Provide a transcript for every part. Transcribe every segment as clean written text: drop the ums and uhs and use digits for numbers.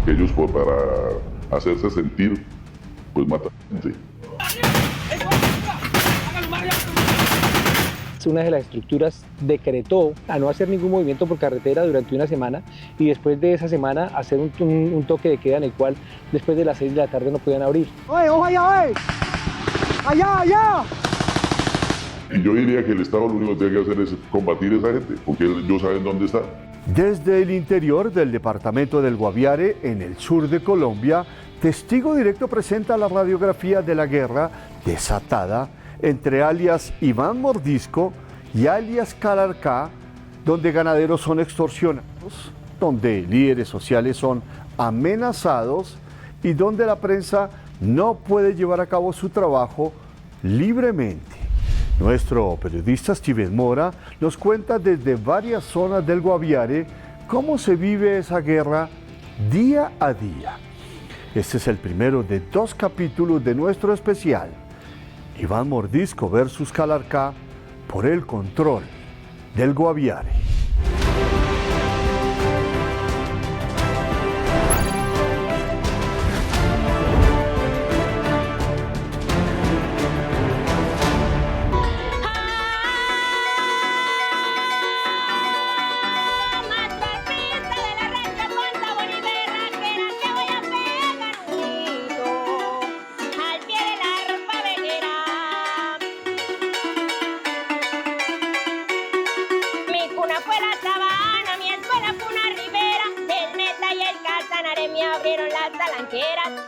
Ellos pues, para hacerse sentir, pues matan gente. Una de las estructuras decretó a no hacer ningún movimiento por carretera durante una semana y después de esa semana hacer un toque de queda en el cual después de las 6 de la tarde no podían abrir. ¡Oye, ojo allá, oye! ¡Allá, allá! Y yo diría que el Estado lo único que tiene que hacer es combatir a esa gente, porque ellos saben dónde está. Desde el interior del departamento del Guaviare, en el sur de Colombia, Testigo Directo presenta la radiografía de la guerra desatada entre alias Iván Mordisco y alias Calarcá, donde ganaderos son extorsionados, donde líderes sociales son amenazados y donde la prensa no puede llevar a cabo su trabajo libremente. Nuestro periodista Steven Mora nos cuenta desde varias zonas del Guaviare cómo se vive esa guerra día a día. Este es el primero de 2 capítulos de nuestro especial, Iván Mordisco versus Calarcá por el control del Guaviare.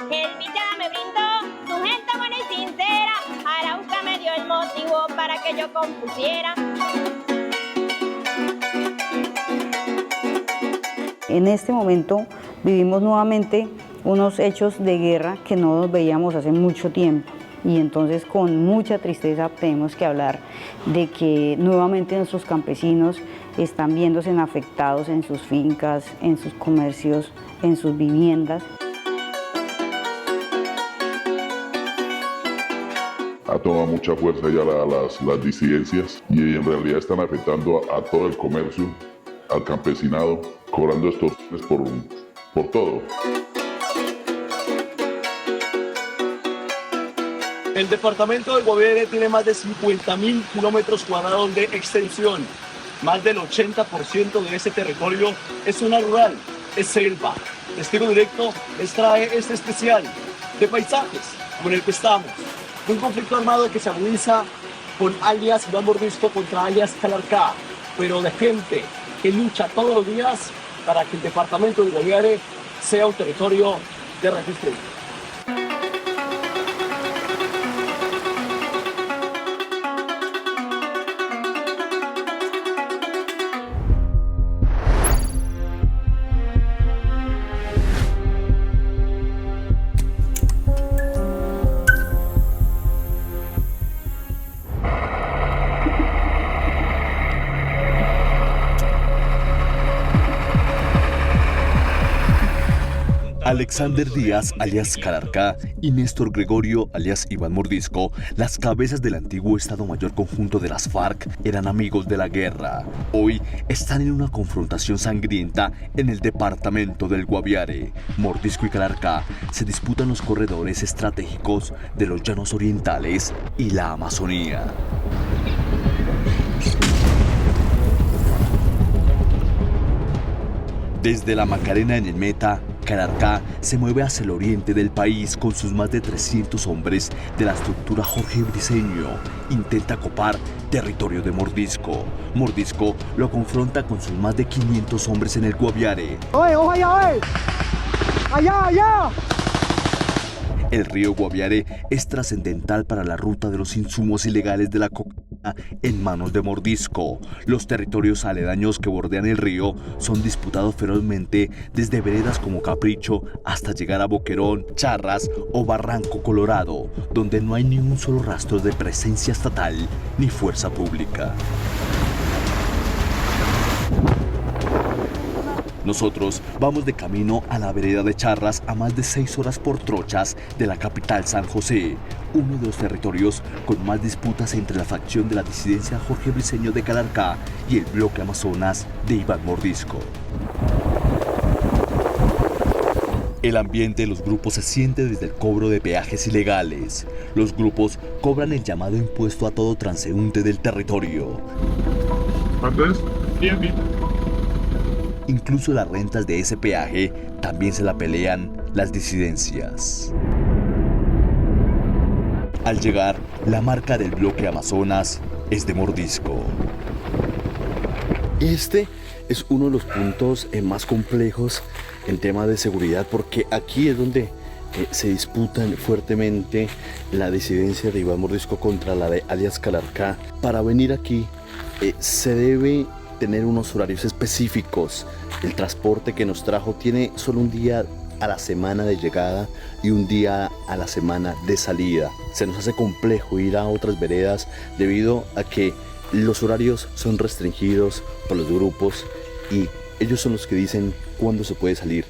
El Villa me brindó su gente buena y sincera, Arauca me dio el motivo para que yo compusiera. En este momento vivimos nuevamente unos hechos de guerra que no nos veíamos hace mucho tiempo. Y entonces con mucha tristeza tenemos que hablar de que nuevamente nuestros campesinos están viéndose afectados en sus fincas, en sus comercios, en sus viviendas. Ha tomado mucha fuerza ya las disidencias y en realidad están afectando a todo el comercio, al campesinado, cobrando extorsiones por todo. El departamento del Guaviare tiene más de 50.000 kilómetros cuadrados de extensión. Más del 80% de ese territorio es zona rural, es selva. Testigo Directo les trae este especial de paisajes con el que estamos. Un conflicto armado que se agudiza con alias Iván Mordisco contra alias Calarcá, pero de gente que lucha todos los días para que el departamento de Guaviare sea un territorio de resistencia. Alexander Díaz, alias Calarcá, y Néstor Gregorio, alias Iván Mordisco, las cabezas del antiguo Estado Mayor Conjunto de las FARC, eran amigos de la guerra. Hoy están en una confrontación sangrienta en el departamento del Guaviare. Mordisco y Calarcá se disputan los corredores estratégicos de los llanos orientales y la Amazonía. Desde la Macarena en el Meta, Calarcá se mueve hacia el oriente del país con sus más de 300 hombres de la estructura Jorge Briceño. Intenta copar territorio de Mordisco. Mordisco lo confronta con sus más de 500 hombres en el Guaviare. ¡Oye, ojo allá, oye! ¡Allá, allá! El río Guaviare es trascendental para la ruta de los insumos ilegales de la cocaína en manos de Mordisco. Los territorios aledaños que bordean el río son disputados ferozmente desde veredas como Capricho hasta llegar a Boquerón, Charras o Barranco Colorado, donde no hay ni un solo rastro de presencia estatal ni fuerza pública. Nosotros vamos de camino a la vereda de Charras a más de 6 horas por trochas de la capital San José, uno de los territorios con más disputas entre la facción de la disidencia Jorge Briceño de Calarcá y el bloque Amazonas de Iván Mordisco. El ambiente de los grupos se siente desde el cobro de peajes ilegales. Los grupos cobran el llamado impuesto a todo transeúnte del territorio. Incluso las rentas de ese peaje también se la pelean las disidencias. Al llegar, la marca del bloque Amazonas es de Mordisco. Este es uno de los puntos más complejos en tema de seguridad, porque aquí es donde se disputan fuertemente la disidencia de Iván Mordisco contra la de alias Calarcá. Para venir aquí se debe tener unos horarios específicos. El transporte que nos trajo tiene solo un día a la semana de llegada y un día a la semana de salida. Se nos hace complejo ir a otras veredas debido a que los horarios son restringidos por los grupos y ellos son los que dicen cuándo se puede salir.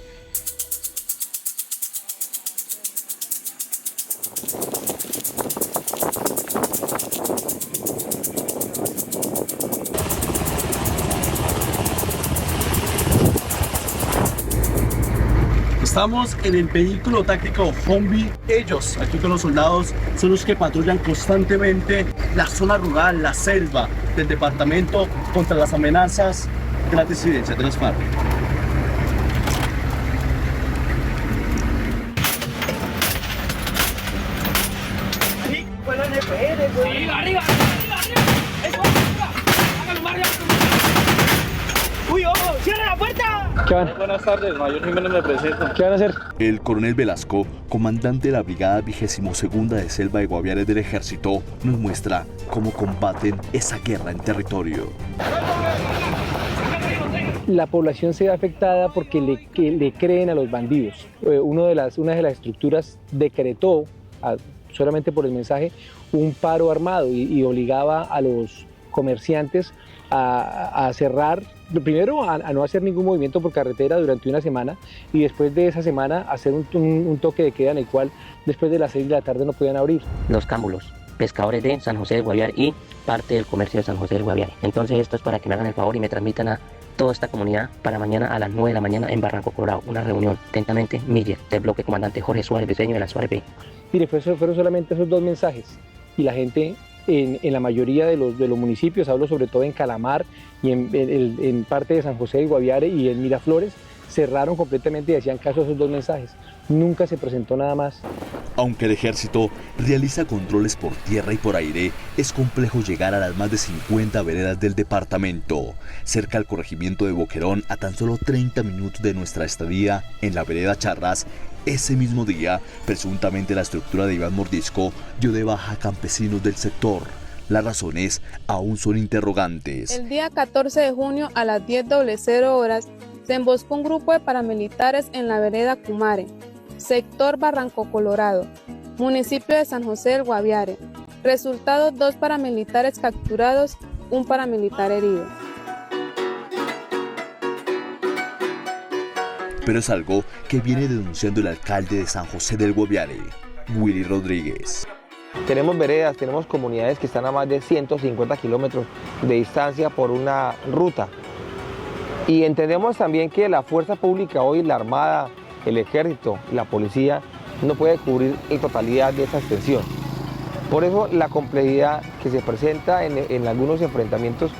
Estamos en el vehículo táctico Humvee. Ellos, aquí con los soldados, son los que patrullan constantemente la zona rural, la selva del departamento contra las amenazas de las disidencias de las FARC. Buenas tardes, Mayor Jiménez, me presento. ¿Qué van a hacer? El coronel Velasco, comandante de la Brigada 22ª de Selva de Guaviare del Ejército, nos muestra cómo combaten esa guerra en territorio. La población se ve afectada porque le creen a los bandidos. Una de las estructuras decretó, solamente por el mensaje, un paro armado y obligaba a los comerciantes a cerrar, primero a no hacer ningún movimiento por carretera durante una semana y después de esa semana hacer un toque de queda en el cual después de las 6 de la tarde no podían abrir. Los cámbulos, pescadores de San José del Guaviare y parte del comercio de San José del Guaviare. Entonces esto es para que me hagan el favor y me transmitan a toda esta comunidad para mañana a las 9 de la mañana en Barranco Colorado, una reunión. Atentamente, Miller, del bloque comandante Jorge Suárez Briceño de la Suárez B. Mire, fueron solamente esos 2 mensajes y la gente en la mayoría de los municipios, hablo sobre todo en Calamar y en parte de San José del Guaviare y en Miraflores, cerraron completamente y hacían caso a esos 2 mensajes. Nunca se presentó nada más. Aunque el ejército realiza controles por tierra y por aire, es complejo llegar a las más de 50 veredas del departamento. Cerca al corregimiento de Boquerón, a tan solo 30 minutos de nuestra estadía en la vereda Charras, ese mismo día, presuntamente la estructura de Iván Mordisco dio de baja a campesinos del sector. Las razones aún son interrogantes. El día 14 de junio a las 10:00 horas se emboscó un grupo de paramilitares en la vereda Cumare, sector Barranco Colorado, municipio de San José del Guaviare. Resultado: 2 paramilitares capturados, 1 paramilitar herido. Pero es algo que viene denunciando el alcalde de San José del Guaviare, Willy Rodríguez. Tenemos veredas, tenemos comunidades que están a más de 150 kilómetros de distancia por una ruta. Y entendemos también que la fuerza pública hoy, la Armada, el Ejército, la Policía, no puede cubrir la totalidad de esa extensión. Por eso la complejidad que se presenta en algunos enfrentamientos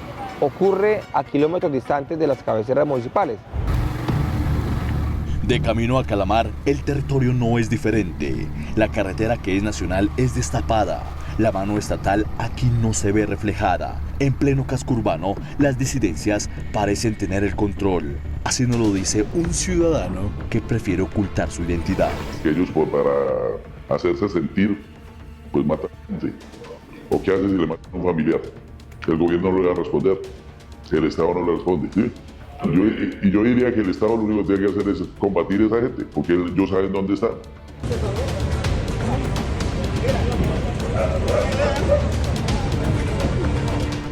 ocurre a kilómetros distantes de las cabeceras municipales. De camino a Calamar, el territorio no es diferente. La carretera que es nacional es destapada. La mano estatal aquí no se ve reflejada. En pleno casco urbano, las disidencias parecen tener el control. Así nos lo dice un ciudadano que prefiere ocultar su identidad. Ellos para hacerse sentir, pues matan gente. ¿O qué hace si le matan a un familiar? El gobierno no le va a responder. El Estado no le responde. ¿Sí? Yo diría que el Estado lo único que tiene que hacer es combatir a esa gente, porque ellos saben dónde están.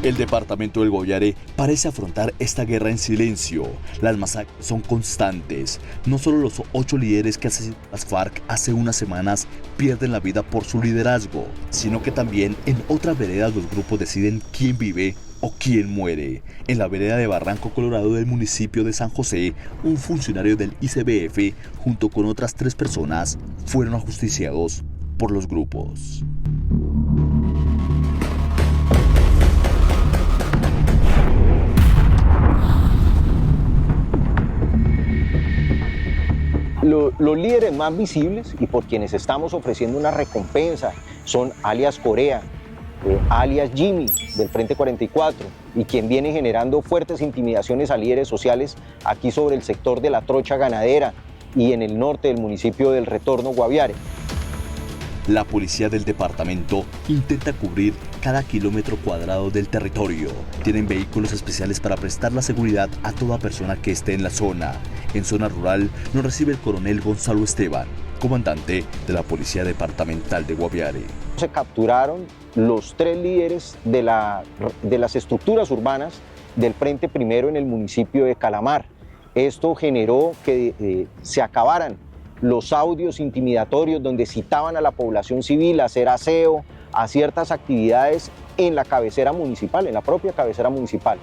El departamento del Guaviare parece afrontar esta guerra en silencio. Las masacres son constantes. No solo los 8 líderes que asesinaron las FARC hace unas semanas pierden la vida por su liderazgo, sino que también en otras veredas los grupos deciden quién vive o quién muere. En la vereda de Barranco Colorado del municipio de San José, un funcionario del ICBF junto con otras 3 personas fueron ajusticiados por los grupos. Los líderes más visibles y por quienes estamos ofreciendo una recompensa son alias Corea, alias Jimmy del Frente 44 y quien viene generando fuertes intimidaciones a líderes sociales aquí sobre el sector de la trocha ganadera y en el norte del municipio del Retorno Guaviare. La policía del departamento intenta cubrir cada kilómetro cuadrado del territorio. Tienen vehículos especiales para prestar la seguridad a toda persona que esté en la zona. En zona rural nos recibe el coronel Gonzalo Esteban, comandante de la Policía Departamental de Guaviare. Se capturaron los 3 líderes de las estructuras urbanas del Frente Primero en el municipio de Calamar. Esto generó que se acabaran los audios intimidatorios donde citaban a la población civil a hacer aseo, a ciertas actividades en la cabecera municipal, en la propia cabecera municipal.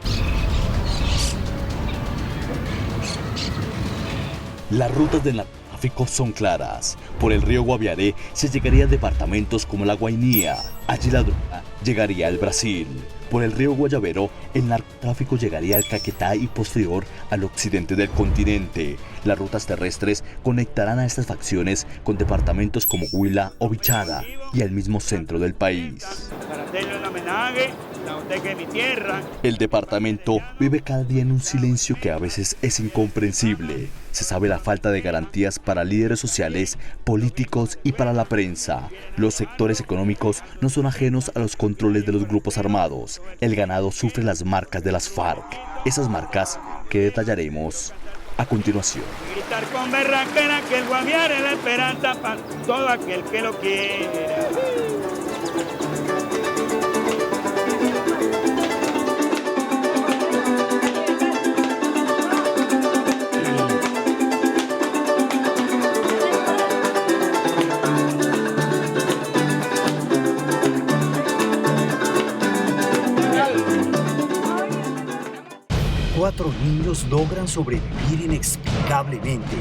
Las rutas del narcotráfico son claras. Por el río Guaviare se llegaría a departamentos como La Guainía. Allí la droga llegaría al Brasil. Por el río Guayavero, el narcotráfico llegaría al Caquetá y posterior al occidente del continente. Las rutas terrestres conectarán a estas facciones con departamentos como Huila o Bichada y al mismo centro del país. El departamento vive cada día en un silencio que a veces es incomprensible. Se sabe la falta de garantías para líderes sociales, políticos y para la prensa. Los sectores económicos no son ajenos a los controles de los grupos armados. El ganado sufre las marcas de las FARC. Esas marcas que detallaremos a continuación. Gritar con berraquera que el Guaviare es la esperanza para todo aquel que lo quiera. 4 niños logran sobrevivir inexplicablemente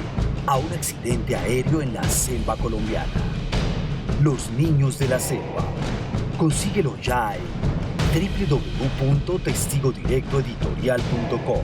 a un accidente aéreo en la selva colombiana. Los niños de la selva. Consíguelo ya en www.testigodirectoeditorial.com.